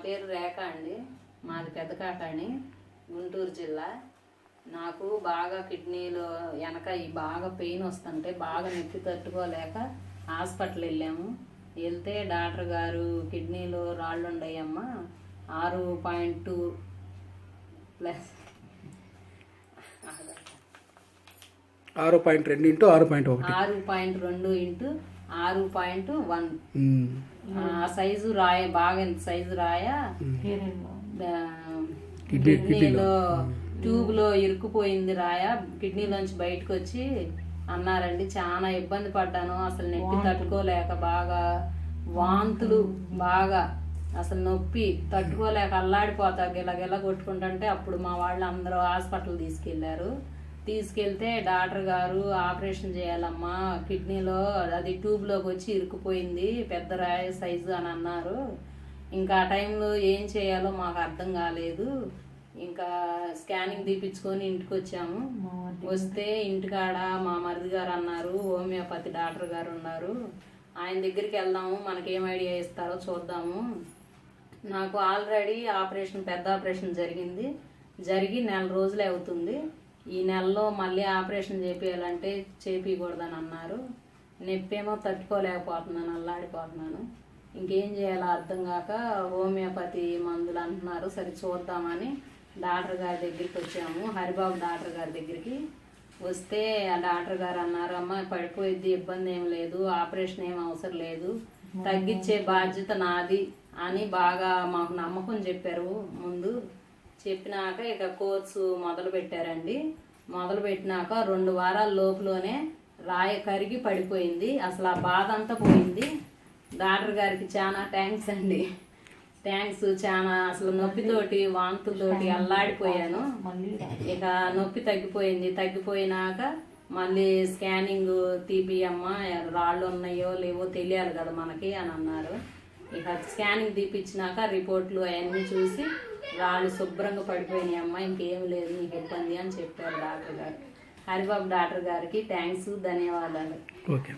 పేరు రేఖ అండి. మాది పెద్దకాకాని, గుంటూరు జిల్లా. నాకు బాగా కిడ్నీలో వెనక బాగా పెయిన్ వస్తుంటే బాగా నొప్పి తట్టుకోలేక హాస్పిటల్ వెళ్ళాము. వెళ్తే డాక్టర్ గారు కిడ్నీలో రాళ్ళు ఉన్నాయమ్మా, 6.2 ప్లస్ 6.2 ఇంటూ 6.1 6.2 ఇంటూ 6.1 సైజు రాయ, బాగా ఎంత సైజు రాయ కిడ్నీలో ట్యూబ్ లో ఇరుక్కుపోయింది రాయ, కిడ్నీలోంచి బయటకు వచ్చి అన్నారండి. చాలా ఇబ్బంది పడ్డాను, అసలు నొప్పి తట్టుకోలేక బాగా వాంతులు, బాగా అసలు నొప్పి తట్టుకోలేక అల్లాడిపోతా గిలగిల కొట్టుకుంటుంటే అప్పుడు మా వాళ్ళు అందరూ హాస్పిటల్ తీసుకెళ్తే డాక్టర్ గారు ఆపరేషన్ చేయాలమ్మా, కిడ్నీలో అది ట్యూబ్లోకి వచ్చి ఇరుక్కుపోయింది, పెద్ద రాయ సైజు అని అన్నారు. ఇంకా ఆ టైంలో ఏం చేయాలో మాకు అర్థం కాలేదు. ఇంకా స్కానింగ్ తీపించుకొని ఇంటికి వచ్చాము. వస్తే ఇంటికాడ మా మరిది గారు అన్నారు, హోమియోపతి డాక్టర్ గారు ఉన్నారు, ఆయన దగ్గరికి వెళ్దాము, మనకేం ఐడియా ఇస్తారో చూద్దాము. నాకు ఆల్రెడీ పెద్ద ఆపరేషన్ జరిగి 1 రోజులే అవుతుంది. ఈ నెలలో మళ్ళీ ఆపరేషన్ చేపియాలంటే చేపించకూడదని అన్నారు. నొప్పేమో తట్టుకోలేకపోతున్నాను, అల్లాడిపోతున్నాను. ఇంకేం చేయాలో అర్థం కాక హోమియోపతి మందులు అంటున్నారు, సరే చూద్దామని డాక్టర్ గారి దగ్గరికి వచ్చాము. హరిబాబు డాక్టర్ గారి దగ్గరికి వస్తే ఆ డాక్టర్ గారు అన్నారు, అమ్మ పడిపోయిద్ది, ఇబ్బంది ఏం లేదు, ఆపరేషన్ ఏం అవసరం లేదు, తగ్గించే బాధ్యత నాది అని బాగా మాకు నమ్మకం చెప్పారు. ముందు చెప్పినాక ఇక కోర్సు మొదలు పెట్టారండి. మొదలు పెట్టినాక 2 వారాల లోపులోనే రాయ కరిగి పడిపోయింది. అసలు ఆ బాధ అంతా పోయింది. డాక్టర్ గారికి చాలా థ్యాంక్స్ అండి. థ్యాంక్స్ చాలా. అసలు నొప్పితోటి వాంతులతోటి అల్లాడిపోయాను. ఇక నొప్పి తగ్గిపోయినాక మళ్ళీ స్కానింగ్ తీపియమ్మా, రాళ్ళు ఉన్నాయో లేవో తెలియాలి కదా మనకి అని అన్నారు. ఇక స్కానింగ్ తీపిచ్చినాక రిపోర్ట్లు అవన్నీ చూసి రాళ్ళు శుభ్రంగా పడిపోయినాయి అమ్మ, ఇంకేం లేదు నీకు ఇబ్బంది అని చెప్పారు డాక్టర్ గారు. హరిబాబు డాక్టర్ గారికి థ్యాంక్స్, ధన్యవాదాలు. ఓకే.